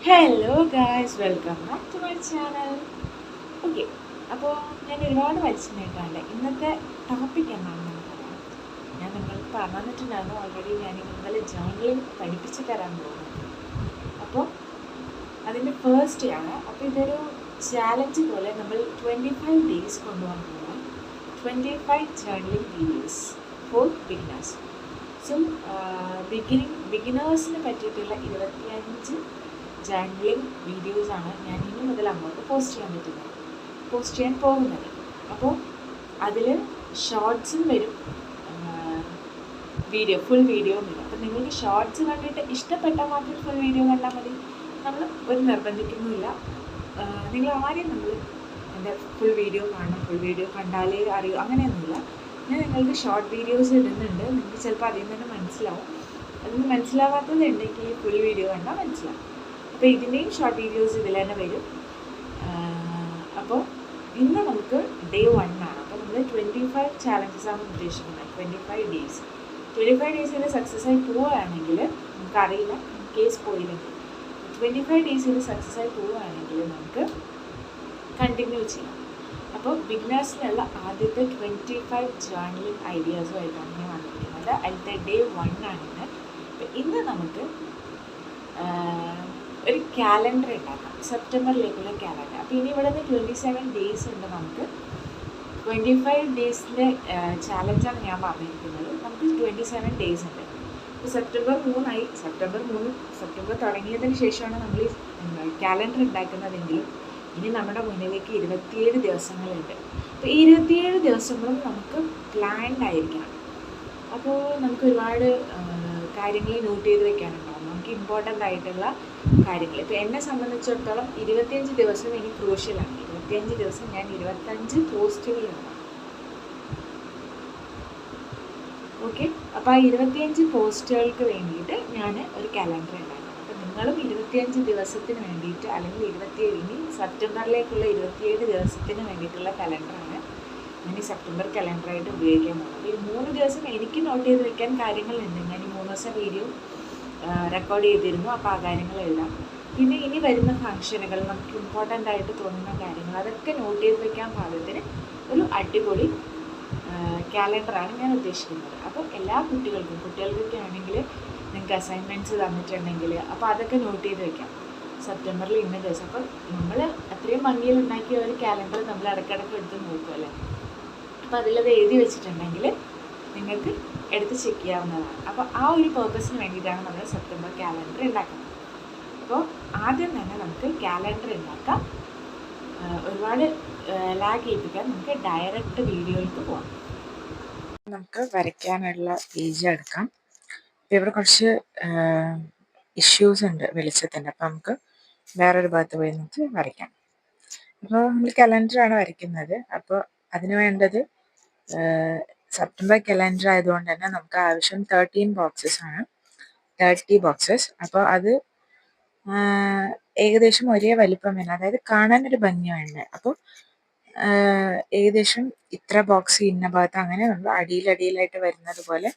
Hello guys, welcome back to my channel. Okay, അപ്പോൾ ഞാൻ ഒരുപാട് വലിച്ചു നീട്ടാണ്ട് ഇന്നത്തെ ടോപ്പിക് എന്താണെന്ന് പറയാം. ഞാൻ നിങ്ങൾക്ക് പറഞ്ഞു തന്നിട്ടുണ്ടായിരുന്നു ഓൾറെഡി. ഞാൻ ഇന്നലെ ജേർണലിംഗ് പഠിപ്പിച്ച് തരാൻ പോകുന്നത്. അപ്പോൾ അതിൻ്റെ ഫസ്റ്റ് ആണ്. അപ്പോൾ ഇതൊരു ചാലഞ്ച് പോലെ നമ്മൾ 25 ഡേയ്സ് കൊണ്ടുപോകാൻ പോകാം. 25 journaling videos for beginners. So ബിഗിനേഴ്സിന് പറ്റിയിട്ടുള്ള 25 ജേർണലിംഗ് വീഡിയോസാണ് ഞാൻ ഇനി മുതൽ അങ്ങോട്ട് പോസ്റ്റ് ചെയ്യാൻ പോകുന്നത്. അപ്പോൾ അതിൽ ഷോർട്സും വരും, ഫുൾ വീഡിയോയും വരും. അപ്പോൾ നിങ്ങൾക്ക് ഷോർട്സ് കണ്ടിട്ട് ഇഷ്ടപ്പെട്ടാൽ മാത്രം ഫുൾ വീഡിയോ കണ്ടാൽ മതി. നമ്മൾ ഒരു നിർബന്ധിക്കുന്നില്ല. നിങ്ങൾ ആരെയും നമ്മൾ എൻ്റെ ഫുൾ വീഡിയോ കാണണം, ഫുൾ വീഡിയോ കണ്ടാലേ അറിയൂ, അങ്ങനെയൊന്നുമില്ല. ഞാൻ നിങ്ങൾക്ക് ഷോർട്ട് വീഡിയോസ് ഇടുന്നുണ്ട്. നിങ്ങൾക്ക് ചിലപ്പോൾ അതിൽ നിന്ന് തന്നെ മനസ്സിലാവും. അതിന് മനസ്സിലാവാത്തതുണ്ടെങ്കിൽ ഫുൾ വീഡിയോ കണ്ടാൽ മനസ്സിലാവും. അപ്പോൾ ഇതിൻ്റെയും ഷോർട്ട് വീഡിയോസ് ഇതിൽ തന്നെ വരും. അപ്പോൾ ഇന്ന് നമുക്ക് ഡേ 1 ആണ്. അപ്പോൾ നമ്മൾ 25 ചാലഞ്ചസ് ആണ് ഉദ്ദേശിക്കുന്നത്. 25 ഡേയ്സിൽ സക്സസ് ആയി പോവുകയാണെങ്കിൽ, നമുക്കറിയില്ല കേസ് പോയില്ലെങ്കിൽ, 25 ഡേയ്സിൽ സക്സസ് ആയി പോവുകയാണെങ്കിൽ നമുക്ക് കണ്ടിന്യൂ ചെയ്യാം. അപ്പോൾ ബിഗിനേഴ്സിനുള്ള ആദ്യത്തെ 25 ജേർണലിംഗ് ഐഡിയാസുമായിട്ടാണ് ഞാൻ വന്നിരിക്കുന്നത്. അതിലത്തെ ഡേ 1 ആണിന്ന്. അപ്പോൾ ഇന്ന് നമുക്ക് ഒരു കാലണ്ടർ ഉണ്ടാക്കാം, സെപ്റ്റംബറിലേക്കുള്ള കാലണ്ടർ. അപ്പോൾ ഇനി ഇവിടെ നിന്ന് 27 ഡേയ്സ് ഉണ്ട്. നമുക്ക് 25 ഡേയ്സിൻ്റെ ചാലഞ്ചാണ് ഞാൻ പറഞ്ഞിരിക്കുന്നത്. നമുക്ക് 27 ഡേയ്സ് ഉണ്ട്. ഇപ്പോൾ സെപ്റ്റംബർ 3 സെപ്റ്റംബർ തുടങ്ങിയതിന് ശേഷമാണ് നമ്മൾ ഈ കാലണ്ടർ ഉണ്ടാക്കുന്നതെങ്കിലും ഇനി നമ്മുടെ മുന്നിലേക്ക് 27 ദിവസങ്ങളുണ്ട്. അപ്പോൾ ഈ 27 ദിവസങ്ങളും നമുക്ക് പ്ലാൻഡ് ആയിരിക്കണം. അപ്പോൾ നമുക്ക് ഒരുപാട് കാര്യങ്ങൾ നോട്ട് ചെയ്ത് വെക്കാനുണ്ടാവും, നമുക്ക് ഇമ്പോർട്ടൻ്റ് ആയിട്ടുള്ള കാര്യങ്ങൾ. ഇപ്പോൾ എന്നെ സംബന്ധിച്ചിടത്തോളം 25 ദിവസം എനിക്ക് ക്രൂഷ്യലാണ്. 25 ദിവസം ഞാൻ 25 പോസ്റ്റുകളുണ്ടാവും. ഓക്കെ, അപ്പോൾ ആ 25 പോസ്റ്റുകൾക്ക് വേണ്ടിയിട്ട് ഞാൻ ഒരു കലണ്ടർ ഉണ്ടാക്കണം. അപ്പോൾ നിങ്ങളും 25 ദിവസത്തിന് വേണ്ടിയിട്ട്, അല്ലെങ്കിൽ 27, ഇനി സെപ്റ്റംബറിലേക്കുള്ള 27 ദിവസത്തിന് വേണ്ടിയിട്ടുള്ള കലണ്ടറാണ് ഞാൻ ഈ സെപ്റ്റംബർ കലണ്ടറായിട്ട് ഉപയോഗിക്കാൻ പോകുന്നത്. ഈ 3 ദിവസം എനിക്ക് നോട്ട് ചെയ്ത് വെക്കാൻ കാര്യങ്ങളുണ്ട്. ഞാൻ ഈ 3 ദിവസം വീഡിയോ റെക്കോർഡ് ചെയ്തിരുന്നു. അപ്പോൾ ആ കാര്യങ്ങളെല്ലാം, പിന്നെ ഇനി വരുന്ന ഫംഗ്ഷനുകൾ, നമുക്ക് ഇമ്പോർട്ടൻ്റ് ആയിട്ട് തോന്നുന്ന കാര്യങ്ങൾ, അതൊക്കെ നോട്ട് ചെയ്ത് വെക്കാൻ പാകത്തിന് ഒരു അടിപൊളി കാലണ്ടറാണ് ഞാൻ ഉദ്ദേശിക്കുന്നത്. അപ്പോൾ എല്ലാ കുട്ടികൾക്കൊക്കെ ആണെങ്കിൽ നിങ്ങൾക്ക് അസൈൻമെൻറ്റ്സ് തന്നിട്ടുണ്ടെങ്കിൽ അപ്പോൾ അതൊക്കെ നോട്ട് ചെയ്ത് വെക്കാം. സെപ്റ്റംബറിൽ ഇന്ന ദിവസം. അപ്പോൾ നമ്മൾ അത്രയും ഭംഗിയിൽ ഉണ്ടാക്കിയ ഒരു കാലണ്ടർ നമ്മൾ ഇടയ്ക്കിടയ്ക്ക് എടുത്ത് നോക്കുമല്ലേ. അപ്പോൾ അതിലത് എഴുതി വെച്ചിട്ടുണ്ടെങ്കിൽ നിങ്ങൾക്ക് എടുത്ത് ചെക്ക് ചെയ്യാവുന്നതാണ്. അപ്പോൾ ആ ഒരു പേർപ്പസിന് വേണ്ടിയിട്ടാണ് നമ്മൾ സെപ്റ്റംബർ കാലണ്ടർ ഉണ്ടാക്കുന്നത്. അപ്പോൾ ആദ്യം തന്നെ നമുക്ക് കാലണ്ടർ ഉണ്ടാക്കാം. ഒരുപാട് ലാഗ് ചെയ്യിപ്പിക്കാൻ നമുക്ക് ഡയറക്റ്റ് വീഡിയോയിലേക്ക് പോകാം. നമുക്ക് വരയ്ക്കാനുള്ള പേജ് എടുക്കാം. ഇപ്പോൾ ഇവിടെ കുറച്ച് ഇഷ്യൂസ് ഉണ്ട് വെളിച്ചത്തിൻ്റെ. അപ്പോൾ നമുക്ക് വേറൊരു ഭാഗത്ത് പോയി നമുക്ക് വരയ്ക്കാം. അപ്പോൾ നമ്മൾ കലണ്ടറാണ് വരയ്ക്കുന്നത്. അപ്പോൾ അതിന് വേണ്ടത് സെപ്റ്റംബർ കലണ്ടർ ആയതുകൊണ്ട് തന്നെ നമുക്ക് ആവശ്യം 13 ബോക്സസ് ആണ്, 30 ബോക്സസ്. അപ്പോൾ അത് ഏകദേശം ഒരേ വലിപ്പം തന്നെ, അതായത് കാണാനൊരു ഭംഗിയുണ്ട്. അപ്പോൾ ഏകദേശം ഇത്ര ബോക്സ് ഇന്ന ഭാഗത്ത്, അങ്ങനെ നമ്മൾ അടിയിലായിട്ട് വരുന്നത് പോലെ,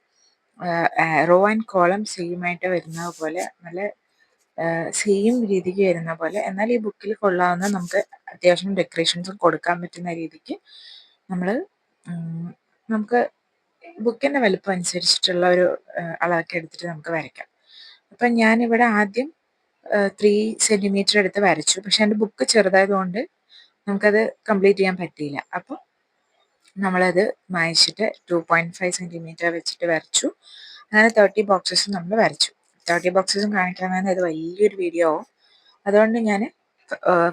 റോ ആൻഡ് കോളം സെയിം ആയിട്ട് വരുന്നത് പോലെ, നല്ല സെയിം രീതിക്ക് വരുന്ന പോലെ, എന്നാൽ ഈ ബുക്കിൽ കൊള്ളാവുന്ന നമുക്ക് അത്യാവശ്യം ഡെക്കറേഷൻസും കൊടുക്കാൻ പറ്റുന്ന രീതിക്ക് നമുക്ക് ബുക്കിൻ്റെ വലുപ്പം അനുസരിച്ചിട്ടുള്ള ഒരു അളവൊക്കെ എടുത്തിട്ട് നമുക്ക് വരയ്ക്കാം. അപ്പം ഞാനിവിടെ ആദ്യം 3 സെൻറ്റിമീറ്റർ എടുത്ത് വരച്ചു. പക്ഷെ എൻ്റെ ബുക്ക് ചെറുതായതുകൊണ്ട് നമുക്കത് കംപ്ലീറ്റ് ചെയ്യാൻ പറ്റിയില്ല. അപ്പോൾ നമ്മളത് മായ്ച്ചിട്ട് 2.5 സെൻറ്റിമീറ്റർ വെച്ചിട്ട് വരച്ചു. അങ്ങനെ 30 ബോക്സസ് നമ്മൾ വരച്ചു. 30 ബോക്സസും കാണിക്കണമെന്ന് ഇത് വലിയൊരു വീഡിയോ ആവും. അതുകൊണ്ട് ഞാൻ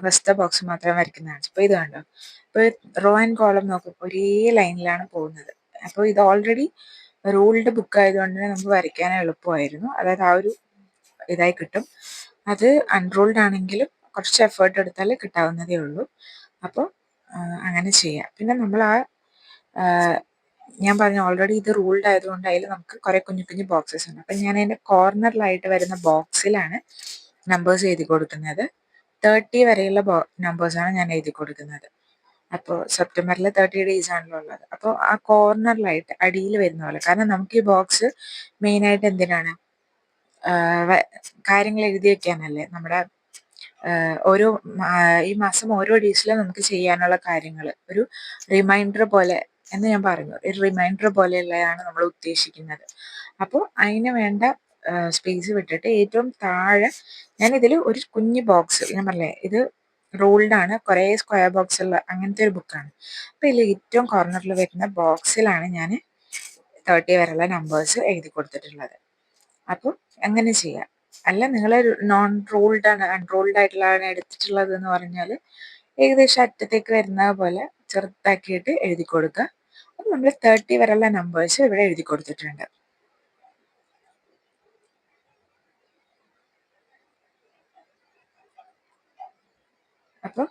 ഫസ്റ്റ് ബോക്സ് മാത്രം വരയ്ക്കുന്നതാണ്. അപ്പോൾ ഇത് കണ്ടോ, ഇപ്പോൾ റോ ആൻഡ് കോളം നോക്കും ഒരേ ലൈനിലാണ് പോകുന്നത്. അപ്പോൾ ഇത് ഓൾറെഡി റൂൾഡ് ബുക്ക് ആയതുകൊണ്ട് തന്നെ നമുക്ക് വരയ്ക്കാൻ എളുപ്പമായിരുന്നു. അതായത് ആ ഒരു ഇതായി കിട്ടും. അത് അൺറൂൾഡ് ആണെങ്കിലും കുറച്ച് എഫേർട്ട് എടുത്താൽ കിട്ടാവുന്നതേ ഉള്ളൂ. അപ്പോൾ അങ്ങനെ ചെയ്യാം. പിന്നെ നമ്മൾ ഞാൻ പറഞ്ഞു ഓൾറെഡി ഇത് റൂൾഡ് ആയതുകൊണ്ട് അതിൽ നമുക്ക് കുറേ കുഞ്ഞു ബോക്സസ് ഉണ്ട്. അപ്പം ഞാൻ അതിൻ്റെ കോർണറിലായിട്ട് വരുന്ന ബോക്സിലാണ് നമ്പേഴ്സ് എഴുതി കൊടുക്കുന്നത്. 30 വരെയുള്ള നമ്പേഴ്സാണ് ഞാൻ എഴുതി കൊടുക്കുന്നത്. അപ്പോൾ സെപ്റ്റംബറിൽ 30 ഡേയ്സ് ആണല്ലോ ഉള്ളത്. അപ്പോൾ ആ കോർണറിലായിട്ട് അടിയിൽ വരുന്ന പോലെ, കാരണം നമുക്ക് ഈ ബോക്സ് മെയിനായിട്ട് എന്തിനാണ്, കാര്യങ്ങൾ എഴുതി വെക്കാനല്ലേ, നമ്മുടെ ഓരോ ഈ മാസം ഓരോ ഡേയ്സിലും നമുക്ക് ചെയ്യാനുള്ള കാര്യങ്ങൾ ഒരു റിമൈൻഡർ പോലെ എന്ന് ഞാൻ പറഞ്ഞു, ഒരു റിമൈൻഡർ പോലെയുള്ളതാണ് നമ്മൾ ഉദ്ദേശിക്കുന്നത്. അപ്പോൾ അതിന് വേണ്ട സ്പേസ് വിട്ടിട്ട് ഏറ്റവും താഴെ ഞാനിതിൽ ഒരു കുഞ്ഞ് ബോക്സ്, ഞാൻ പറഞ്ഞേ ഇത് റൂൾഡ് ആണ്, കുറേ സ്ക്വയർ ബോക്സ് ഉള്ള അങ്ങനത്തെ ഒരു ബുക്കാണ്. അപ്പോൾ ഇതിൽ ഏറ്റവും കോർണറിൽ വരുന്ന ബോക്സിലാണ് ഞാൻ 30 വരെയുള്ള നമ്പേഴ്സ് എഴുതി കൊടുത്തിട്ടുള്ളത്. അപ്പോൾ അങ്ങനെ ചെയ്യാം. അല്ല നിങ്ങൾ നോൺ റൂൾഡ് ആണ്, അൺറൂൾഡ് ആയിട്ടുള്ളതാണ് എടുത്തിട്ടുള്ളത് എന്ന് പറഞ്ഞാൽ ഏകദേശം അറ്റത്തേക്ക് വരുന്ന പോലെ ചെറുതാക്കിയിട്ട് എഴുതി കൊടുക്കുക. അപ്പം നമ്മൾ 30 വരെയുള്ള നമ്പേഴ്സ് ഇവിടെ എഴുതി കൊടുത്തിട്ടുണ്ട്. അപ്പോൾ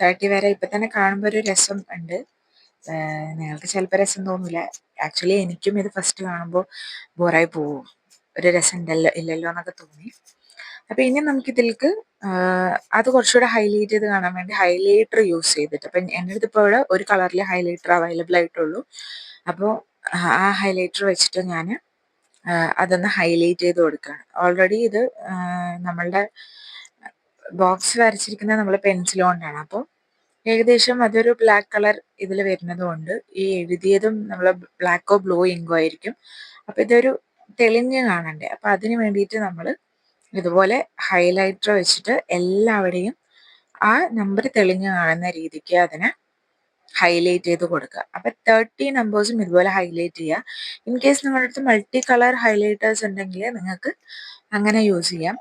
30 വരെ ഇപ്പം തന്നെ കാണുമ്പോൾ ഒരു രസം ഉണ്ട്. നിങ്ങൾക്ക് ചിലപ്പോൾ രസം തോന്നില്ല. ആക്ച്വലി എനിക്കും ഇത് ഫസ്റ്റ് കാണുമ്പോൾ ബോറായി പോവും, ഒരു രസം ഇല്ലല്ലോ എന്നൊക്കെ തോന്നി. അപ്പം ഇനി നമുക്കിതിലേക്ക് അത് കുറച്ചുകൂടെ ഹൈലൈറ്റ് ചെയ്ത് കാണാൻ വേണ്ടി ഹൈലൈറ്റർ യൂസ് ചെയ്തിട്ട്, അപ്പം എൻ്റെ അടുത്ത് ഇപ്പോൾ ഇവിടെ ഒരു കളറിൽ ഹൈലൈറ്റർ അവൈലബിൾ ആയിട്ടുള്ളൂ. അപ്പോൾ ആ ഹൈലൈറ്റർ വെച്ചിട്ട് ഞാൻ അതൊന്ന് ഹൈലൈറ്റ് ചെയ്ത് കൊടുക്കുകയാണ്. ഓൾറെഡി ഇത് നമ്മളുടെ ബോക്സ് വരച്ചിരിക്കുന്നത് നമ്മൾ പെൻസിൽ കൊണ്ടാണ്. അപ്പോൾ ഏകദേശം അതൊരു ബ്ലാക്ക് കളർ ഇതിൽ വരുന്നത് കൊണ്ട് ഈ എഴുതിയതും നമ്മൾ ബ്ലാക്കോ ബ്ലൂ ഇങ്കോ ആയിരിക്കും. അപ്പം ഇതൊരു തെളിഞ്ഞ് കാണണ്ടേ, അപ്പം അതിന് വേണ്ടിയിട്ട് നമ്മൾ ഇതുപോലെ ഹൈലൈറ്റർ വെച്ചിട്ട് എല്ലാവിടെയും ആ നമ്പർ തെളിഞ്ഞ് കാണുന്ന രീതിക്ക് അതിനെ ഹൈലൈറ്റ് ചെയ്ത് കൊടുക്കുക. അപ്പം 30 നമ്പേഴ്സും ഇതുപോലെ ഹൈലൈറ്റ് ചെയ്യുക. ഇൻ കേസ് നിങ്ങളുടെ അടുത്ത് മൾട്ടി കളർ ഹൈലൈറ്റേഴ്സ് ഉണ്ടെങ്കിൽ നിങ്ങൾക്ക് അങ്ങനെ യൂസ് ചെയ്യാം.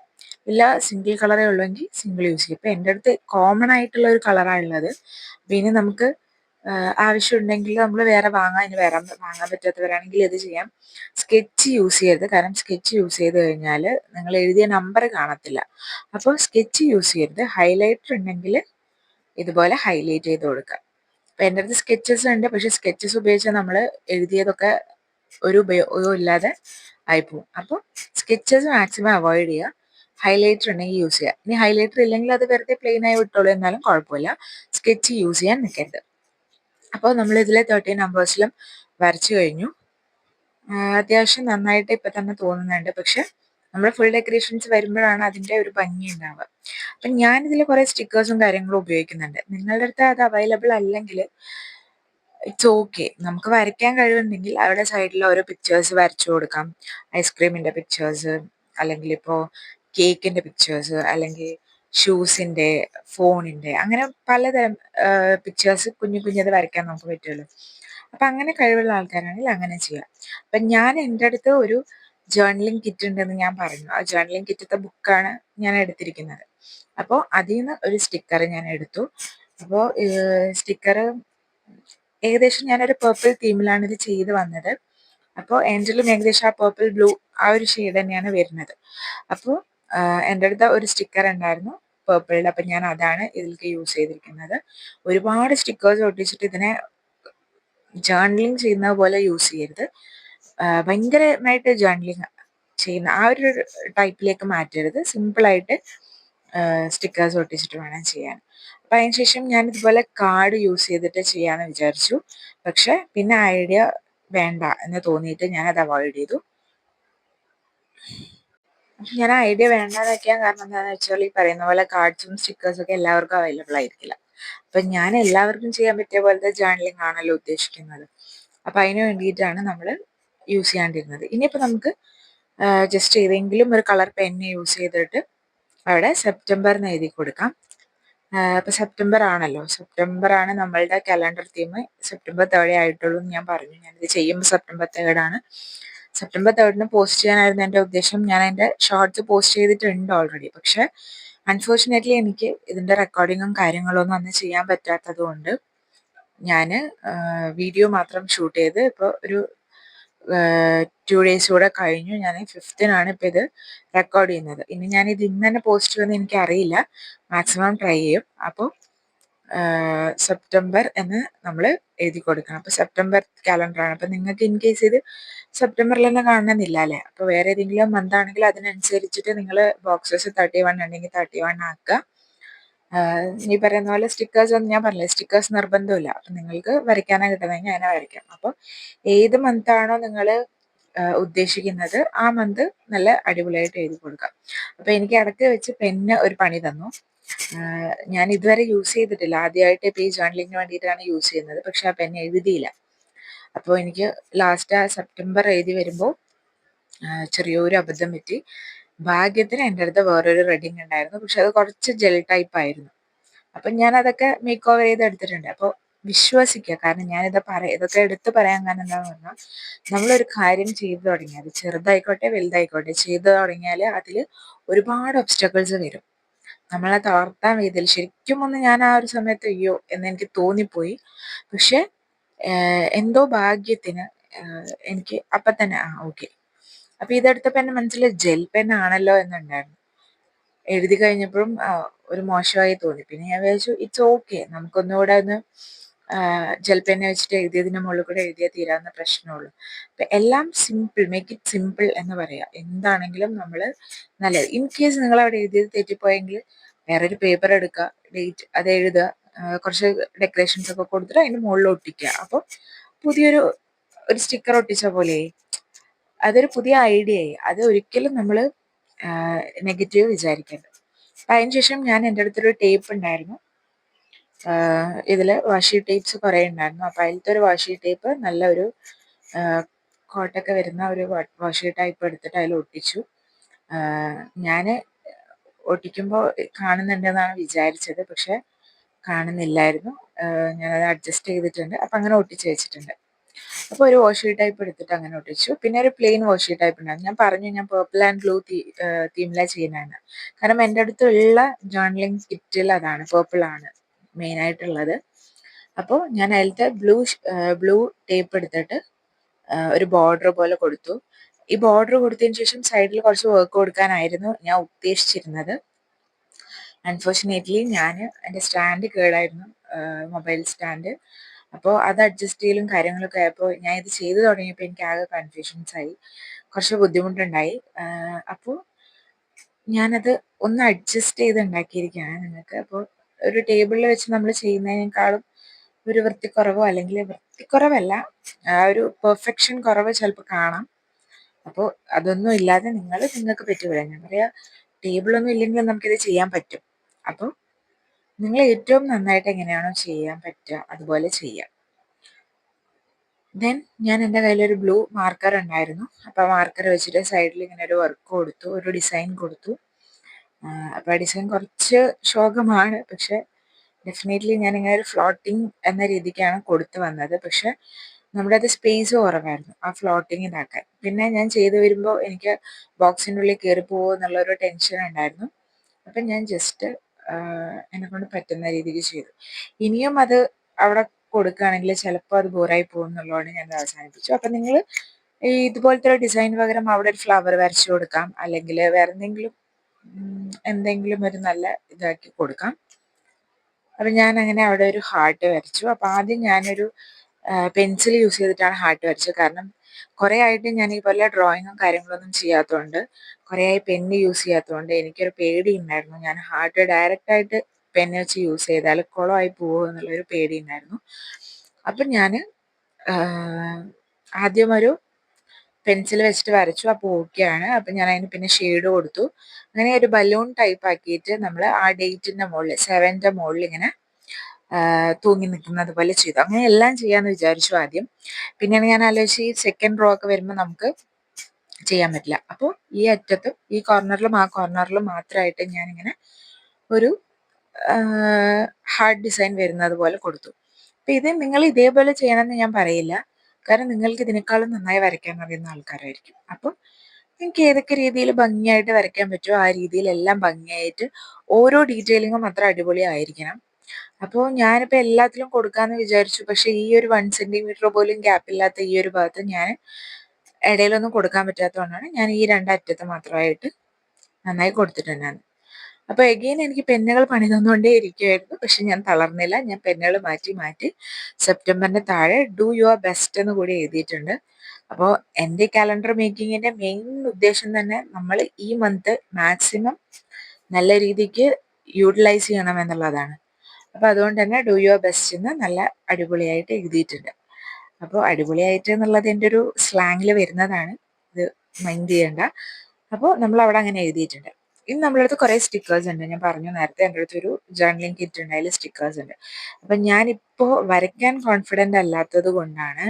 ഇല്ല സിംഗിൾ കളറേ ഉള്ളെങ്കിൽ സിംഗിൾ യൂസ് ചെയ്യും. ഇപ്പം എൻ്റെ അടുത്ത് കോമൺ ആയിട്ടുള്ള ഒരു കളറാണ് ഉള്ളത്. പിന്നെ നമുക്ക് ആവശ്യമുണ്ടെങ്കിൽ നമ്മൾ വേറെ ഇനി വേറെ വാങ്ങാൻ പറ്റാത്തവരാണെങ്കിൽ ഇത് ചെയ്യാം. സ്കെച്ച് യൂസ് ചെയ്യരുത്, കാരണം സ്കെച്ച് യൂസ് ചെയ്ത് കഴിഞ്ഞാൽ നിങ്ങൾ എഴുതിയ നമ്പർ കാണത്തില്ല. അപ്പോൾ സ്കെച്ച് യൂസ് ചെയ്യരുത്. ഹൈലൈറ്റർ ഉണ്ടെങ്കിൽ ഇതുപോലെ ഹൈലൈറ്റ് ചെയ്ത് കൊടുക്കുക. അപ്പം എൻ്റെ അടുത്ത് സ്കെച്ചസ് ഉണ്ട്, പക്ഷെ സ്കെച്ചസ് ഉപയോഗിച്ച് നമ്മൾ എഴുതിയതൊക്കെ ഒരു ഉപയോഗവും ഇല്ലാതെ ആയിപ്പോവും. അപ്പോൾ സ്കെച്ചസ് മാക്സിമം അവോയ്ഡ് ചെയ്യുക. ഹൈലൈറ്റർ ഉണ്ടെങ്കിൽ യൂസ് ചെയ്യുക. ഇനി ഹൈലൈറ്റർ ഇല്ലെങ്കിൽ അത് വെറുതെ പ്ലെയിൻ ആയി വിട്ടോളൂ, എന്നാലും കുഴപ്പമില്ല. സ്കെച്ച് യൂസ് ചെയ്യാൻ നിൽക്കരുത്. അപ്പോൾ നമ്മൾ ഇതിലെ 30 നമ്പേഴ്സിലും വരച്ചു കഴിഞ്ഞു. അത്യാവശ്യം നന്നായിട്ട് ഇപ്പം തന്നെ തോന്നുന്നുണ്ട്. പക്ഷെ നമ്മൾ ഫുൾ ഡെക്കറേഷൻസ് വരുമ്പോഴാണ് അതിൻ്റെ ഒരു ഭംഗി ഉണ്ടാവുക. അപ്പം ഞാനിതിൽ കുറേ സ്റ്റിക്കേഴ്സും കാര്യങ്ങളും ഉപയോഗിക്കുന്നുണ്ട്. നിങ്ങളുടെ അടുത്ത് അത് അവൈലബിൾ അല്ലെങ്കിൽ ഇറ്റ്സ് ഓക്കെ. നമുക്ക് വരയ്ക്കാൻ കഴിവുണ്ടെങ്കിൽ അവിടെ സൈഡിൽ ഓരോ പിക്ചേഴ്സ് വരച്ചു കൊടുക്കാം. ഐസ്ക്രീമിൻ്റെ പിക്ചേഴ്സ്, അല്ലെങ്കിൽ ഇപ്പോൾ കേക്കിൻ്റെ പിക്ചേഴ്സ്, അല്ലെങ്കിൽ ഷൂസിൻ്റെ, ഫോണിൻ്റെ, അങ്ങനെ പലതരം പിക്ചേഴ്സ് കുഞ്ഞു കുഞ്ഞത് വരയ്ക്കാൻ നമുക്ക് പറ്റുമല്ലോ. അപ്പം അങ്ങനെ കഴിവുള്ള ആൾക്കാരാണെങ്കിൽ അങ്ങനെ ചെയ്യാം. അപ്പം ഞാൻ എൻ്റെ അടുത്ത് ഒരു ജേർണലിംഗ് കിറ്റ് ഉണ്ടെന്ന് ഞാൻ പറഞ്ഞു. ആ ജേർണലിംഗ് കിറ്റത്തെ ബുക്കാണ് ഞാൻ എടുത്തിരിക്കുന്നത്. അപ്പോൾ അതിൽ നിന്ന് ഒരു സ്റ്റിക്കർ ഞാൻ എടുത്തു. അപ്പോൾ സ്റ്റിക്കർ ഏകദേശം ഞാനൊരു പേർപ്പിൾ തീമിലാണ് ഇത് ചെയ്ത് വന്നത്. അപ്പോൾ ഏഞ്ചലും ഏകദേശം ആ പേർപ്പിൾ ബ്ലൂ ആ ഒരു ഷെയ്ഡ് തന്നെയാണ് വരുന്നത്. അപ്പോൾ എൻ്റെ അടുത്ത് ഒരു സ്റ്റിക്കർ ഉണ്ടായിരുന്നു പേർപ്പിളിൽ, അപ്പം ഞാൻ അതാണ് ഇതിലേക്ക് യൂസ് ചെയ്തിരിക്കുന്നത്. ഒരുപാട് സ്റ്റിക്കേഴ്സ് ഒട്ടിച്ചിട്ട് ഇതിനെ ജേർണലിങ് ചെയ്യുന്നത് പോലെ യൂസ് ചെയ്യരുത്. ഭയങ്കരമായിട്ട് ജേർണലിങ് ചെയ്യുന്ന ആ ഒരു ടൈപ്പിലേക്ക് മാറ്റരുത്. സിമ്പിളായിട്ട് സ്റ്റിക്കേഴ്സ് ഒട്ടിച്ചിട്ട് വേണം ചെയ്യാൻ. അപ്പം അതിനുശേഷം ഞാൻ ഇതുപോലെ കാർഡ് യൂസ് ചെയ്തിട്ട് ചെയ്യാമെന്ന് വിചാരിച്ചു. പക്ഷെ പിന്നെ ഐഡിയ വേണ്ട എന്ന് തോന്നിയിട്ട് ഞാനത് അവോയ്ഡ് ചെയ്തു. ഞാൻ ആ ഐഡിയ വേണ്ടാന്ന് വെക്കാൻ കാരണം എന്താണെന്ന് വെച്ചാൽ ഈ പറയുന്ന പോലെ കാർഡ്സും സ്റ്റിക്കേഴ്സും ഒക്കെ എല്ലാവർക്കും അവൈലബിൾ ആയിരിക്കില്ല. അപ്പം ഞാൻ എല്ലാവർക്കും ചെയ്യാൻ പറ്റിയ പോലത്തെ ജേർണലിംഗ് ആണല്ലോ ഉദ്ദേശിക്കുന്നത്. അപ്പം അതിന് വേണ്ടിയിട്ടാണ് നമ്മൾ യൂസ് ചെയ്യാണ്ടിരുന്നത്. ഇനിയിപ്പോൾ നമുക്ക് ജസ്റ്റ് ഏതെങ്കിലും ഒരു കളർ പെന്ന് യൂസ് ചെയ്തിട്ട് അവിടെ സെപ്റ്റംബർ എന്ന് എഴുതി കൊടുക്കാം. ഇപ്പം സെപ്റ്റംബർ ആണല്ലോ, സെപ്റ്റംബർ ആണ് നമ്മളുടെ കലണ്ടർ തീം. സെപ്റ്റംബർ 3 ആയിട്ടുള്ളൂ എന്ന് ഞാൻ പറഞ്ഞു. ഞാനിത് ചെയ്യുമ്പോൾ സെപ്റ്റംബർ 3 ആണ്. സെപ്റ്റംബർ 3 പോസ്റ്റ് ചെയ്യാനായിരുന്നു എൻ്റെ ഉദ്ദേശം. ഞാൻ എൻ്റെ ഷോർട്സ് പോസ്റ്റ് ചെയ്തിട്ടുണ്ട് ഓൾറെഡി. പക്ഷെ അൺഫോർച്ചുനേറ്റ്ലി എനിക്ക് ഇതിൻ്റെ റെക്കോർഡിങ്ങും കാര്യങ്ങളൊന്നും അന്ന് ചെയ്യാൻ പറ്റാത്തത് കൊണ്ട് ഞാൻ വീഡിയോ മാത്രം ഷൂട്ട് ചെയ്ത് ഇപ്പോൾ ഒരു 2 days കൂടെ കഴിഞ്ഞു. ഞാൻ 5th ഇപ്പം ഇത് റെക്കോർഡ് ചെയ്യുന്നത്. ഇനി ഞാനിത് ഇന്ന് തന്നെ പോസ്റ്റ് ചെയ്യുമെന്ന് എനിക്കറിയില്ല. മാക്സിമം ട്രൈ ചെയ്യും. അപ്പോൾ സെപ്റ്റംബർ എന്ന് നമ്മൾ എഴുതി കൊടുക്കണം. അപ്പോൾ സെപ്റ്റംബർ കാലണ്ടറാണ്. അപ്പം നിങ്ങൾക്ക് ഇൻ കേസ് ഇത് സെപ്റ്റംബറിൽ തന്നെ കാണണമെന്നില്ല അല്ലേ. അപ്പോൾ വേറെ ഏതെങ്കിലും മന്ത് ആണെങ്കിൽ അതിനനുസരിച്ചിട്ട് നിങ്ങൾ ബോക്സസ് 31 ഉണ്ടെങ്കിൽ 31 ആക്കുക. ഈ പറയുന്ന പോലെ സ്റ്റിക്കേഴ്സ് ഒന്നും ഞാൻ പറഞ്ഞില്ല, സ്റ്റിക്കേഴ്സ് നിർബന്ധമില്ല. അപ്പം നിങ്ങൾക്ക് വരയ്ക്കാനാണ് കിട്ടുന്നതെങ്കിൽ അങ്ങനെ വരയ്ക്കാം. അപ്പോൾ ഏത് മന്താണോ നിങ്ങൾ ഉദ്ദേശിക്കുന്നത് ആ മന്ത് നല്ല അടിപൊളിയായിട്ട് എഴുതി കൊടുക്കാം. അപ്പോൾ എനിക്ക് ഇടയ്ക്ക് വെച്ച് പെണ്ണ് ഒരു പണി തന്നു. ഞാൻ ഇതുവരെ യൂസ് ചെയ്തിട്ടില്ല, ആദ്യമായിട്ട് ഇപ്പോൾ ഈ ജേർണലിങ്ങിന് വേണ്ടിയിട്ടാണ് യൂസ് ചെയ്യുന്നത്. പക്ഷെ ആ പെണ്ണ് എഴുതിയില്ല. അപ്പോൾ എനിക്ക് ലാസ്റ്റ് ആ സെപ്റ്റംബർ എഴുതി വരുമ്പോൾ ചെറിയൊരു അബദ്ധം പറ്റി. ഭാഗ്യത്തിന് എൻ്റെ അടുത്ത് വേറൊരു റെഡിങ് ഉണ്ടായിരുന്നു, പക്ഷെ അത് കുറച്ച് ജെൽ ടൈപ്പ് ആയിരുന്നു. അപ്പം ഞാൻ അതൊക്കെ മേക്ക് ഓവർ ചെയ്ത് എടുത്തിട്ടുണ്ട്. അപ്പോൾ വിശ്വസിക്കുക, കാരണം ഇതൊക്കെ എടുത്ത് പറയാൻ കാരണം എന്താണെന്ന് പറഞ്ഞാൽ, നമ്മളൊരു കാര്യം ചെയ്തു തുടങ്ങിയാൽ, അത് ചെറുതായിക്കോട്ടെ വലുതായിക്കോട്ടെ, ചെയ്തു തുടങ്ങിയാൽ അതിൽ ഒരുപാട് ഒബ്സ്റ്റക്കിൾസ് വരും. നമ്മളെ തളർത്താൻ വേദിയിൽ ശരിക്കും ഒന്ന് ഞാൻ ആ ഒരു സമയത്ത് അയ്യോ എന്ന് എനിക്ക് തോന്നിപ്പോയി. പക്ഷെ എന്തോ ഭാഗ്യത്തിന് എനിക്ക് അപ്പം തന്നെ ഓക്കെ. അപ്പൊ ഇതെടുത്തപ്പോൾ എൻ്റെ മനസ്സിൽ ജെൽ പെൻ ആണല്ലോ എന്നുണ്ടായിരുന്നു. എഴുതി കഴിഞ്ഞപ്പോഴും ഒരു മോശമായി തോന്നി. പിന്നെ ഞാൻ വിചാരിച്ചു ഇറ്റ്സ് ഓക്കെ, നമുക്കൊന്നുകൂടെ ഒന്ന് ജെൽ പെന്നെ വെച്ചിട്ട് എഴുതിയതിന് മുകളിൽ കൂടെ എഴുതിയാൽ തീരാവുന്ന പ്രശ്നമുള്ളൂ. അപ്പം എല്ലാം സിമ്പിൾ, മേക്ക് ഇറ്റ് സിമ്പിൾ എന്ന് പറയാം. എന്താണെങ്കിലും നമ്മൾ നല്ലത്. ഇൻ കേസ് നിങ്ങൾ അവിടെ എഴുതിയത് തെറ്റിപ്പോയെങ്കിൽ വേറൊരു പേപ്പർ എടുക്കുക, ഡേറ്റ് അത് എഴുതുക, കുറച്ച് ഡെക്കറേഷൻസ് ഒക്കെ കൊടുത്തിട്ട് അതിൻ്റെ മുകളിൽ ഒട്ടിക്കുക. അപ്പോൾ പുതിയൊരു സ്റ്റിക്കർ ഒട്ടിച്ച പോലെ അതൊരു പുതിയ ഐഡിയയായി. അത് ഒരിക്കലും നമ്മൾ നെഗറ്റീവ് വിചാരിക്കരുത്. അതിനുശേഷം ഞാൻ എൻ്റെ അടുത്തൊരു ടേപ്പ് ഉണ്ടായിരുന്നു, ഇതിൽ വാഷി ടേപ്സ് കുറേ ഉണ്ടായിരുന്നു. അപ്പം അതിലത്തെ ഒരു വാഷി ടേപ്പ് നല്ല ഒരു കോട്ടൊക്കെ വരുന്ന ഒരു വാഷി ടൈപ്പ് എടുത്തിട്ട് അതിൽ ഒട്ടിച്ചു. ഞാൻ ഒട്ടിക്കുമ്പോൾ കാണുന്നുണ്ടെന്നാണ് വിചാരിച്ചത്, പക്ഷെ കാണുന്നില്ലായിരുന്നു. ഞാനത് അഡ്ജസ്റ്റ് ചെയ്തിട്ടുണ്ട്. അപ്പം അങ്ങനെ ഒട്ടിച്ച് വെച്ചിട്ടുണ്ട്. അപ്പോൾ ഒരു വാഷി ടൈപ്പ് എടുത്തിട്ട് അങ്ങനെ ഒട്ടിച്ചു. പിന്നെ ഒരു പ്ലെയിൻ വാഷി ടൈപ്പ് ഉണ്ടായിരുന്നു. ഞാൻ പറഞ്ഞു ഞാൻ പേർപ്പിൾ ആൻഡ് ബ്ലൂ തീമിലാണ് ചെയ്യുന്നതാണ്. കാരണം എൻ്റെ അടുത്തുള്ള ജേർണലിംഗ് കിറ്റിൽ അതാണ്, പേർപ്പിളാണ് മെയിനായിട്ടുള്ളത്. അപ്പോൾ ഞാൻ അതിലത്തെ ബ്ലൂ ടേപ്പ് എടുത്തിട്ട് ഒരു ബോർഡർ പോലെ കൊടുത്തു. ഈ ബോർഡർ കൊടുത്തതിന് ശേഷം സൈഡിൽ കുറച്ച് വർക്ക് കൊടുക്കാനായിരുന്നു ഞാൻ ഉദ്ദേശിച്ചിരുന്നത്. അൺഫോർച്ചുനേറ്റ്ലി ഞാൻ എൻ്റെ സ്റ്റാൻഡ് കേടായിരുന്നു, മൊബൈൽ സ്റ്റാൻഡ്. അപ്പോൾ അത് അഡ്ജസ്റ്റ് ചെയ്യലും കാര്യങ്ങളൊക്കെ ആയപ്പോൾ ഞാൻ ഇത് ചെയ്തു തുടങ്ങിയപ്പോൾ എനിക്ക് ആകെ കൺഫ്യൂഷൻസ് ആയി, കുറച്ച് ബുദ്ധിമുട്ടുണ്ടായി. അപ്പോൾ ഞാനത് ഒന്ന് അഡ്ജസ്റ്റ് ചെയ്ത് ഉണ്ടാക്കിയിരിക്കുകയാണ് നിങ്ങൾക്ക്. അപ്പോൾ ഒരു ടേബിളിൽ വെച്ച് നമ്മൾ ചെയ്യുന്നതിനേക്കാളും ഒരു വൃത്തിക്കുറവോ അല്ലെങ്കിൽ വൃത്തിക്കുറവല്ല, ആ ഒരു പെർഫെക്ഷൻ കുറവ് ചിലപ്പോൾ കാണാം. അപ്പോൾ അതൊന്നും ഇല്ലാതെ നിങ്ങൾക്ക് പറ്റുക. ഞാൻ പറയാം, ടേബിളൊന്നും ഇല്ലെങ്കിൽ നമുക്കിത് ചെയ്യാൻ പറ്റും. അപ്പോൾ നിങ്ങൾ ഏറ്റവും നന്നായിട്ട് എങ്ങനെയാണോ ചെയ്യാൻ പറ്റുക അതുപോലെ ചെയ്യാം. ദെൻ ഞാൻ എൻ്റെ കയ്യിലൊരു ബ്ലൂ മാർക്കർ ഉണ്ടായിരുന്നു. അപ്പോൾ മാർക്കർ വെച്ചിട്ട് സൈഡിൽ ഇങ്ങനെ ഒരു വർക്ക് കൊടുത്തു, ഒരു ഡിസൈൻ കൊടുത്തു. അപ്പോൾ ആ ഡിസൈൻ കുറച്ച് ശോകമാണ്, പക്ഷെ ഡെഫിനറ്റ്ലി ഞാനിങ്ങനെ ഒരു ഫ്ലോട്ടിങ് എന്ന രീതിക്കാണ് കൊടുത്തു വന്നത്. പക്ഷെ നമ്മുടെ അത് സ്പേസ് കുറവായിരുന്നു ആ ഫ്ലോട്ടിങ് ഇതാക്കാൻ. പിന്നെ ഞാൻ ചെയ്തു വരുമ്പോൾ എനിക്ക് ബോക്സിൻ്റെ ഉള്ളിൽ കയറി പോകുമോ എന്നുള്ളൊരു ടെൻഷൻ ഉണ്ടായിരുന്നു. അപ്പം ഞാൻ ജസ്റ്റ് എന്നെക്കൊണ്ട് പറ്റുന്ന രീതിക്ക് ചെയ്തു. ഇനിയും അത് അവിടെ കൊടുക്കുകയാണെങ്കിൽ ചിലപ്പോൾ അത് ബോറായി പോകും എന്നുള്ളതാണ് ഞാൻ അവസാനിപ്പിച്ചു. അപ്പം നിങ്ങൾ ഇതുപോലത്തെ ഒരു ഡിസൈൻ പകരം അവിടെ ഒരു ഫ്ലവർ വരച്ചു കൊടുക്കാം, അല്ലെങ്കിൽ വേറെ എന്തെങ്കിലും ഒരു നല്ല ഇതാക്കി കൊടുക്കാം. അപ്പം ഞാൻ അങ്ങനെ അവിടെ ഒരു ഹാർട്ട് വരച്ചു. അപ്പം ആദ്യം ഞാനൊരു പെൻസിൽ യൂസ് ചെയ്തിട്ടാണ് ഹാർട്ട് വരച്ചത്. കാരണം കുറേ ആയിട്ട് ഞാൻ ഈ പോലെ ഡ്രോയിങ്ങും കാര്യങ്ങളൊന്നും ചെയ്യാത്തതുകൊണ്ട്, കുറേ ആയി പെന്ന് യൂസ് ചെയ്യാത്തതുകൊണ്ട് എനിക്കൊരു പേടി ഉണ്ടായിരുന്നു. ഞാൻ ഹാർട്ട് ഡയറക്റ്റായിട്ട് പെന്ന് വെച്ച് യൂസ് ചെയ്താൽ കുളമായി പോകുമോ എന്നുള്ളൊരു പേടി ഉണ്ടായിരുന്നു. അപ്പം ഞാൻ ആദ്യം ഒരു പെൻസിൽ വെച്ചിട്ട് വരച്ചു. അപ്പോൾ ഓക്കെയാണ്. അപ്പം ഞാൻ അതിന് പിന്നെ ഷെയ്ഡ് കൊടുത്തു. അങ്ങനെ ഒരു ബലൂൺ ടൈപ്പ് ആക്കിയിട്ട് നമ്മൾ ആ ഡേറ്റിൻ്റെ മുകളിൽ 7ന്റെ മുകളിൽ ഇങ്ങനെ തൂങ്ങി നിൽക്കുന്നത് പോലെ ചെയ്തു. അങ്ങനെ എല്ലാം ചെയ്യാമെന്ന് വിചാരിച്ചു ആദ്യം. പിന്നെയാണ് ഞാൻ ആലോചിച്ച് ഈ സെക്കൻഡ് റോ ഒക്കെ വരുമ്പോൾ നമുക്ക് ചെയ്യാൻ പറ്റില്ല. അപ്പോൾ ഈ അറ്റത്തും ഈ കോർണറിലും ആ കോർണറിലും മാത്രമായിട്ട് ഞാനിങ്ങനെ ഒരു ഹാർട്ട് ഡിസൈൻ വരുന്നത് പോലെ കൊടുത്തു. അപ്പം ഇത് നിങ്ങൾ ഇതേപോലെ ചെയ്യണമെന്ന് ഞാൻ പറയില്ല, കാരണം നിങ്ങൾക്ക് ഇതിനേക്കാളും നന്നായി വരയ്ക്കാൻ അറിയുന്ന ആൾക്കാരായിരിക്കും. അപ്പം നിങ്ങൾക്ക് ഏതൊക്കെ രീതിയിൽ ഭംഗിയായിട്ട് വരയ്ക്കാൻ പറ്റുമോ ആ രീതിയിലെല്ലാം ഭംഗിയായിട്ട് ഓരോ ഡീറ്റെയിലിങ്ങും അത്ര അടിപൊളിയായിരിക്കണം. അപ്പോൾ ഞാനിപ്പോൾ എല്ലാത്തിലും കൊടുക്കാമെന്ന് വിചാരിച്ചു. പക്ഷേ ഈ ഒരു 1 സെൻറ്റിമീറ്റർ പോലും ഗ്യാപ്പില്ലാത്ത ഈ ഒരു ഭാഗത്ത് ഞാൻ ഇടയിലൊന്നും കൊടുക്കാൻ പറ്റാത്തതുകൊണ്ടാണ് ഞാൻ ഈ 2 അറ്റത്ത് മാത്രമായിട്ട് നന്നായി കൊടുത്തിട്ടുണ്ടായിരുന്നു. അപ്പോൾ എഗെയിൻ എനിക്ക് പെന്നുകൾ പണി തന്നുകൊണ്ടേ ഇരിക്കുമായിരുന്നു. പക്ഷെ ഞാൻ തളർന്നില്ല. ഞാൻ പെന്നുകൾ മാറ്റി സെപ്റ്റംബറിൻ്റെ താഴെ ഡു യുവർ ബെസ്റ്റ് എന്ന് കൂടി എഴുതിയിട്ടുണ്ട്. അപ്പോൾ എൻ്റെ കാലണ്ടർ മേക്കിങ്ങിൻ്റെ മെയിൻ ഉദ്ദേശം തന്നെ നമ്മൾ ഈ മന്ത് മാക്സിമം നല്ല രീതിക്ക് യൂട്ടിലൈസ് ചെയ്യണം എന്നുള്ളതാണ്. അപ്പോൾ അതുകൊണ്ട് തന്നെ ഡു യുവർ ബെസ്റ്റ് എന്ന് നല്ല അടിപൊളിയായിട്ട് എഴുതിയിട്ടുണ്ട്. അപ്പോൾ അടിപൊളിയായിട്ട് എന്നുള്ളത് എൻ്റെ ഒരു സ്ലാങ്ങിൽ വരുന്നതാണ്. മൈൻഡ് ചെയ്യണ്ട. അപ്പോൾ നമ്മൾ അവിടെ അങ്ങനെ എഴുതിയിട്ടുണ്ട്. ഇനി നമ്മളടുത്ത് കുറേ സ്റ്റിക്കേഴ്സ് ഉണ്ട്. ഞാൻ പറഞ്ഞു നേരത്തെ എൻ്റെ അടുത്തൊരു ജേർണലിംഗ് കിറ്റ് ഉണ്ട്, അതിൽ സ്റ്റിക്കേഴ്സ് ഉണ്ട്. അപ്പം ഞാനിപ്പോൾ വരയ്ക്കാൻ കോൺഫിഡൻ്റ് അല്ലാത്തത് കൊണ്ടാണ്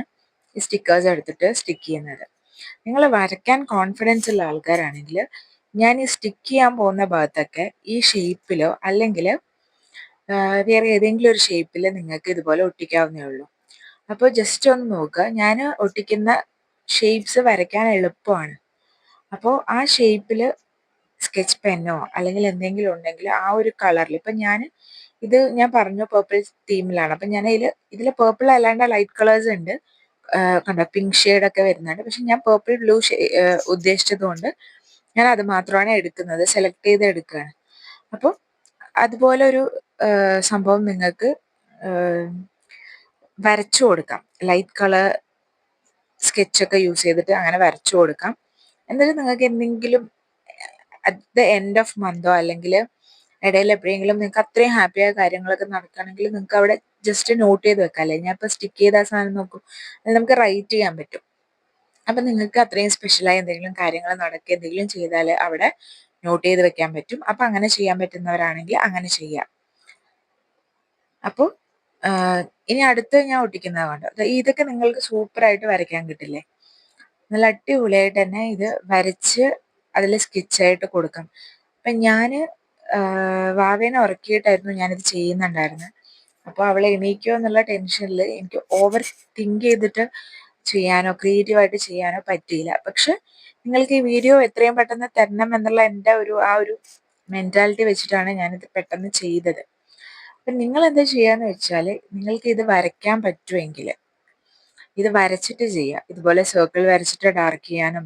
ഈ സ്റ്റിക്കേഴ്സ് എടുത്തിട്ട് സ്റ്റിക്ക് ചെയ്യുന്നത്. നിങ്ങൾ വരയ്ക്കാൻ കോൺഫിഡൻസ് ഉള്ള ആൾക്കാരാണെങ്കിൽ ഞാൻ ഈ സ്റ്റിക്ക് ചെയ്യാൻ പോകുന്ന ഭാഗത്തൊക്കെ ഈ ഷേപ്പിലോ അല്ലെങ്കിൽ വേറെ ഏതെങ്കിലും ഒരു ഷേപ്പിൽ നിങ്ങൾക്ക് ഇതുപോലെ ഒട്ടിക്കാവുന്നേ ഉള്ളൂ. അപ്പോൾ ജസ്റ്റ് ഒന്ന് നോക്കുക, ഞാൻ ഒട്ടിക്കുന്ന ഷേപ്സ് വരയ്ക്കാൻ എളുപ്പമാണ്. അപ്പോൾ ആ ഷേപ്പിൽ സ്കെച്ച് പെന്നോ അല്ലെങ്കിൽ എന്തെങ്കിലും ഉണ്ടെങ്കിൽ ആ ഒരു കളറിൽ, ഇപ്പം ഞാൻ പറഞ്ഞു പേർപ്പിൾ തീമിലാണ്. അപ്പം ഞാൻ ഇതിൽ പേർപ്പിൾ അല്ലാണ്ട് ലൈറ്റ് കളേഴ്സ് ഉണ്ട്, കണ്ടോ പിങ്ക് ഷെയ്ഡൊക്കെ വരുന്നുണ്ട്. പക്ഷെ ഞാൻ പേർപ്പിൾ ബ്ലൂ ഉദ്ദേശിച്ചത് കൊണ്ട് ഞാൻ അത് മാത്രമാണ് എടുക്കുന്നത്, സെലക്ട് ചെയ്ത് എടുക്കുകയാണ്. അപ്പോൾ അതുപോലെ ഒരു സംഭവം നിങ്ങൾക്ക് വരച്ചു കൊടുക്കാം. ലൈറ്റ് കളർ സ്കെച്ചൊക്കെ യൂസ് ചെയ്തിട്ട് അങ്ങനെ വരച്ചു കൊടുക്കാം. എന്നിട്ട് നിങ്ങൾക്ക് എന്തെങ്കിലും at the end of Manto അല്ലെങ്കിൽ ഇടയിൽ എപ്പോഴെങ്കിലും നിങ്ങൾക്ക് അത്രയും ഹാപ്പിയായ കാര്യങ്ങളൊക്കെ നടക്കുകയാണെങ്കിൽ നിങ്ങൾക്ക് അവിടെ ജസ്റ്റ് നോട്ട് ചെയ്ത് വെക്കാം. അല്ലേ, ഞാൻ ഇപ്പോൾ സ്റ്റിക്ക് ചെയ്ത ആ സാധനം നോക്കും, അത് നമുക്ക് റൈറ്റ് ചെയ്യാൻ പറ്റും. അപ്പം നിങ്ങൾക്ക് അത്രയും സ്പെഷ്യലായ എന്തെങ്കിലും കാര്യങ്ങൾ നടക്കുക എന്തെങ്കിലും ചെയ്താൽ അവിടെ നോട്ട് ചെയ്ത് വെക്കാൻ പറ്റും. അപ്പം അങ്ങനെ ചെയ്യാൻ പറ്റുന്നവരാണെങ്കിൽ അങ്ങനെ ചെയ്യാം. അപ്പോൾ ഇനി അടുത്ത് ഞാൻ ഒട്ടിക്കുന്നത് കണ്ടോ, ഇതൊക്കെ നിങ്ങൾക്ക് സൂപ്പറായിട്ട് വരയ്ക്കാൻ കിട്ടില്ലേ. നല്ല അടിപൊളിയായിട്ട് തന്നെ ഇത് വരച്ച് അതിൽ സ്കെച്ചായിട്ട് കൊടുക്കാം. അപ്പം ഞാൻ വാവേനെ ഉറക്കിയിട്ടായിരുന്നു ഞാനിത് ചെയ്യുന്നുണ്ടായിരുന്നത്. അപ്പോൾ അവളെ എണീക്കുമോ എന്നുള്ള ടെൻഷനിൽ എനിക്ക് ഓവർ തിങ്ക് ചെയ്തിട്ട് ചെയ്യാനോ ക്രിയേറ്റീവായിട്ട് ചെയ്യാനോ പറ്റിയില്ല. പക്ഷെ നിങ്ങൾക്ക് ഈ വീഡിയോ എത്രയും പെട്ടെന്ന് തരണം എന്നുള്ള എൻ്റെ ആ ഒരു മെൻറ്റാലിറ്റി വെച്ചിട്ടാണ് ഞാനിത് പെട്ടെന്ന് ചെയ്തത്. അപ്പം നിങ്ങൾ എന്താ ചെയ്യാന്ന് വെച്ചാൽ, നിങ്ങൾക്ക് ഇത് വരയ്ക്കാൻ പറ്റുമെങ്കിൽ ഇത് വരച്ചിട്ട് ചെയ്യുക. ഇതുപോലെ സർക്കിൾ വരച്ചിട്ട് ഡാർക്ക് ചെയ്യാനും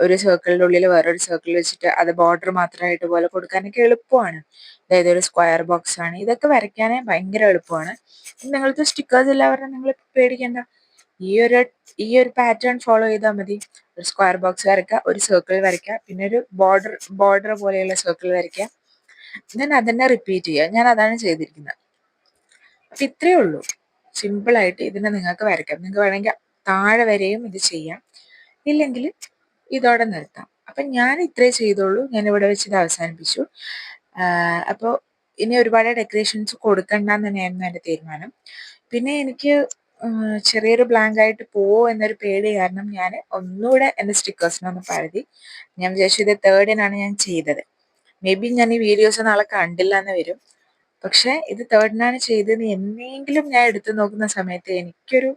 ഒരു സർക്കിളിൻ്റെ ഉള്ളിൽ വേറൊരു സർക്കിൾ വെച്ചിട്ട് അത് ബോർഡർ മാത്രമായിട്ട് പോലെ കൊടുക്കാനൊക്കെ എളുപ്പമാണ്. അതായത് ഒരു സ്ക്വയർ ബോക്സ് ആണ്, ഇതൊക്കെ വരയ്ക്കാനേ ഭയങ്കര എളുപ്പമാണ്. നിങ്ങൾക്ക് സ്റ്റിക്കേഴ്സ് എല്ലാവരും നിങ്ങൾ പേടിക്കേണ്ട, ഈ ഒരു പാറ്റേൺ ഫോളോ ചെയ്താൽ മതി. ഒരു സ്ക്വയർ ബോക്സ് വരയ്ക്കുക, ഒരു സർക്കിൾ വരയ്ക്കുക, പിന്നെ ഒരു ബോർഡർ പോലെയുള്ള സർക്കിൾ വരയ്ക്കുക, ദെൻ അതന്നെ റിപ്പീറ്റ് ചെയ്യുക. ഞാൻ അതാണ് ചെയ്തിരിക്കുന്നത്. അപ്പം ഇത്രയേ ഉള്ളൂ, സിമ്പിളായിട്ട് ഇതിനെ നിങ്ങൾക്ക് വരയ്ക്കാം. നിങ്ങൾക്ക് വേണമെങ്കിൽ താഴെ വരെയും ഇത് ചെയ്യാം, ഇല്ലെങ്കിൽ ഇതോടെ നിർത്താം. അപ്പം ഞാൻ ഇത്രേ ചെയ്തോളൂ, ഞാൻ ഇവിടെ വെച്ച് ഇത് അവസാനിപ്പിച്ചു. അപ്പോൾ ഇനി ഒരുപാട് ഡെക്കറേഷൻസ് കൊടുക്കണ്ടെന്ന് തന്നെയായിരുന്നു എൻ്റെ തീരുമാനം. പിന്നെ എനിക്ക് ചെറിയൊരു ബ്ലാങ്ക് ആയിട്ട് പോവോ എന്നൊരു പേടി കാരണം ഞാൻ ഒന്നുകൂടെ എൻ്റെ സ്റ്റിക്കേഴ്സിനൊന്ന് പഴുതി. ഞാൻ വിചാരിച്ചു ഇത് തേർഡിനാണ് ഞാൻ ചെയ്തത്. മേ ബി ഞാൻ ഈ വീഡിയോസ് നാളെ കണ്ടില്ല എന്ന് വരും. പക്ഷെ ഇത് തേർഡിനാണ് ചെയ്തത് എന്നെങ്കിലും ഞാൻ എടുത്തു നോക്കുന്ന സമയത്ത് എനിക്കൊരു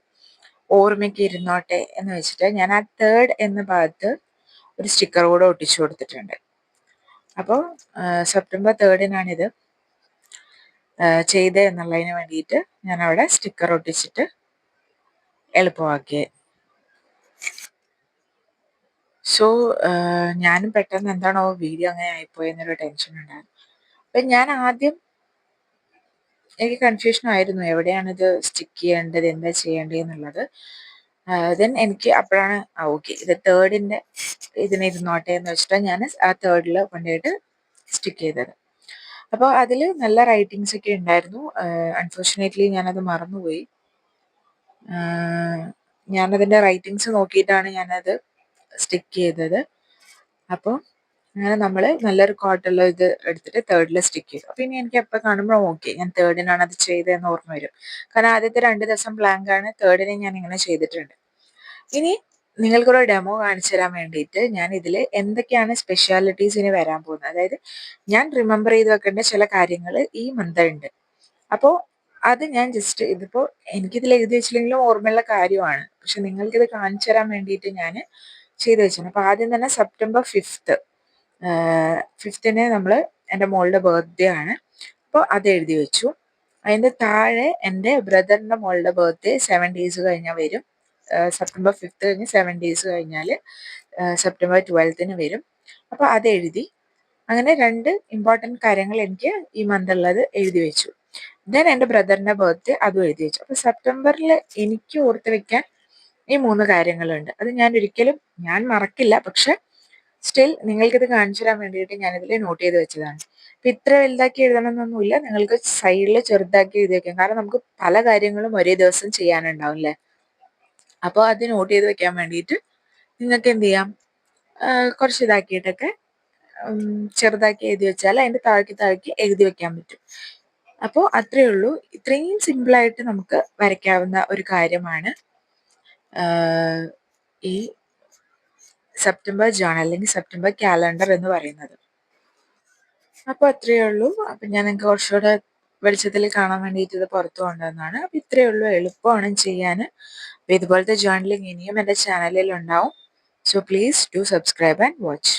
ഓർമ്മയ്ക്ക് ഇരുന്നോട്ടെ എന്ന് വെച്ചിട്ട് ഞാൻ ആ തേർഡ് എന്ന ഭാഗത്ത് ഒരു സ്റ്റിക്കർ കൂടെ ഒട്ടിച്ചു കൊടുത്തിട്ടുണ്ട്. അപ്പോൾ സെപ്റ്റംബർ 3-നാണിത് ചെയ്തത് എന്നുള്ളതിന് വേണ്ടിയിട്ട് ഞാൻ അവിടെ സ്റ്റിക്കർ ഒട്ടിച്ചിട്ട് എളുപ്പമാക്കി. സോ ഞാനും പെട്ടെന്ന് എന്താണോ വീഡിയോ അങ്ങനെ ആയിപ്പോയെന്നൊരു ടെൻഷൻ ഉണ്ടായിരുന്നു. അപ്പം ഞാൻ ആദ്യം എനിക്ക് കൺഫ്യൂഷൻ ആയിരുന്നു എവിടെയാണിത് സ്റ്റിക്ക് ചെയ്യേണ്ടത്, എന്താ ചെയ്യേണ്ടത് എന്നുള്ളത്. ദെൻ എനിക്ക് അപ്പോഴാണ് ഓക്കെ ഇത് തേർഡിൻ്റെ ഇതിനിരുന്നോട്ടെ എന്ന് വെച്ചിട്ട് ഞാൻ ആ തേർഡിൽ കൊണ്ടുപോയിട്ട് സ്റ്റിക്ക് ചെയ്തത്. അപ്പോൾ അതിൽ നല്ല റൈറ്റിങ്സ് ഒക്കെ ഉണ്ടായിരുന്നു. അൺഫോർച്ചുനേറ്റ്ലി ഞാനത് മറന്നുപോയി. ഞാനതിൻ്റെ റൈറ്റിങ്സ് നോക്കിയിട്ടാണ് ഞാനത് സ്റ്റിക്ക് ചെയ്തത്. അപ്പോൾ അങ്ങനെ നമ്മൾ നല്ലൊരു കോട്ടുള്ള ഇത് എടുത്തിട്ട് തേർഡിൽ സ്റ്റിക്ക് ചെയ്തു. അപ്പോൾ ഇനി എനിക്ക് എപ്പോൾ കാണുമ്പോൾ ഓക്കെ ഞാൻ തേർഡിനാണ് അത് ചെയ്തതെന്ന് ഓർമ്മ വരും. കാരണം ആദ്യത്തെ 2 ദിവസം ബ്ലാങ്ക് ആണ്, തേർഡിന് ഞാൻ ഇങ്ങനെ ചെയ്തിട്ടുണ്ട്. ഇനി നിങ്ങൾക്കൊരു ഡെമോ കാണിച്ചു തരാൻ വേണ്ടിയിട്ട് ഞാൻ ഇതിൽ എന്തൊക്കെയാണ് സ്പെഷ്യാലിറ്റീസ് ഇനി വരാൻ പോകുന്നത്, അതായത് ഞാൻ റിമെമ്പർ ചെയ്ത് വെക്കേണ്ട ചില കാര്യങ്ങൾ ഈ മന്ത് ഉണ്ട്. അപ്പോൾ അത് ഞാൻ ജസ്റ്റ് ഇതിപ്പോൾ എനിക്കിതിൽ എഴുതി വെച്ചില്ലെങ്കിലും ഓർമ്മയുള്ള കാര്യമാണ്, പക്ഷെ നിങ്ങൾക്കിത് കാണിച്ചു തരാൻ വേണ്ടിയിട്ട് ഞാൻ ചെയ്ത് വെച്ചിട്ടുണ്ട്. അപ്പോൾ ആദ്യം തന്നെ സെപ്റ്റംബർ 5th നമ്മൾ എൻ്റെ മോളുടെ ബർത്ത്ഡേ ആണ്. അപ്പോൾ അത് എഴുതി വെച്ചു. അതിൻ്റെ താഴെ എൻ്റെ ബ്രദറിൻ്റെ മോളുടെ ബർത്ത്ഡേ 7 days കഴിഞ്ഞാൽ വരും. സെപ്റ്റംബർ 5th കഴിഞ്ഞ് 7 days കഴിഞ്ഞാൽ സെപ്റ്റംബർ 12th വരും. അപ്പോൾ അത് എഴുതി. അങ്ങനെ 2 ഇമ്പോർട്ടൻറ്റ് കാര്യങ്ങൾ എനിക്ക് ഈ മന്ത് ഉള്ളത് എഴുതി വെച്ചു. ദെൻ എൻ്റെ ബ്രദറിൻ്റെ ബർത്ത്ഡേ അതും എഴുതി വെച്ചു. അപ്പോൾ സെപ്റ്റംബറിൽ എനിക്ക് ഓർത്ത് വെക്കാൻ ഈ 3 കാര്യങ്ങളുണ്ട്. അത് ഞാൻ മറക്കില്ല, പക്ഷെ സ്റ്റിൽ നിങ്ങൾക്കിത് കാണിച്ചു തരാൻ വേണ്ടിയിട്ട് ഞാനിതിൽ നോട്ട് ചെയ്ത് വെച്ചതാണ്. അപ്പം ഇത്ര വലുതാക്കി എഴുതണമെന്നൊന്നുമില്ല, നിങ്ങൾക്ക് സൈഡിൽ ചെറുതാക്കി എഴുതി വെക്കാം. കാരണം നമുക്ക് പല കാര്യങ്ങളും ഒരേ ദിവസം ചെയ്യാനുണ്ടാവും അല്ലേ. അപ്പോൾ അത് നോട്ട് ചെയ്ത് വെക്കാൻ വേണ്ടിയിട്ട് നിങ്ങൾക്ക് എന്ത് ചെയ്യാം, കുറച്ച് ഇതാക്കിയിട്ടൊക്കെ ചെറുതാക്കി എഴുതി വെച്ചാൽ അതിൻ്റെ താഴേക്ക് എഴുതി വെക്കാൻ പറ്റും. അപ്പോൾ അത്രയേ ഉള്ളൂ. ഇത്രയും സിമ്പിളായിട്ട് നമുക്ക് വരയ്ക്കാവുന്ന ഒരു കാര്യമാണ് ഈ സെപ്റ്റംബർ ജേണൽ അല്ലെങ്കിൽ സെപ്റ്റംബർ കാലണ്ടർ എന്ന് പറയുന്നത്. അപ്പോൾ അത്രയേ ഉള്ളൂ. അപ്പം ഞാൻ നിങ്ങൾക്ക് കുറച്ചുകൂടെ വെളിച്ചത്തിൽ കാണാൻ വേണ്ടിയിട്ട് ഇത് പുറത്തു കൊണ്ടുവന്നതാണ്. അപ്പം ഇത്രയേ ഉള്ളൂ, എളുപ്പമാണ് ചെയ്യാൻ. അപ്പോൾ ഇതുപോലത്തെ ജേണലിങ് ഇനിയും എൻ്റെ ചാനലിൽ ഉണ്ടാവും. So please do subscribe and watch.